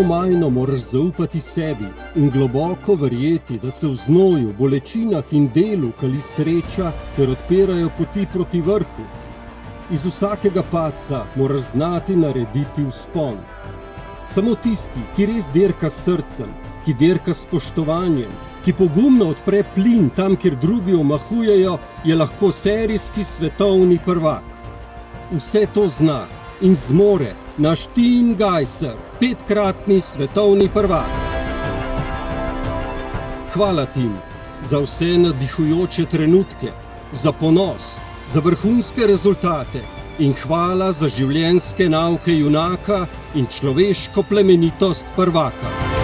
neomajno moraš zaupati sebi in globoko verjeti, da se v znoju, bolečinah in delu kali sreča ter odpirajo poti proti vrhu. Iz vsakega padca moraš znati narediti vzpon. Samo tisti, ki res dirka s srcem, ki dirka s spoštovanjem, ki pogumno odpre plin tam, kjer drugi omahujejo, je lahko serijski svetovni prvak. Vse to zna in zmore naš Tim Gajser, 5-kratni svetovni prvak. Hvala, Tim, za vse navdihujoče trenutke, za ponos, za vrhunske rezultate in hvala za življenjske nauke junaka in človeško plemenitost prvaka.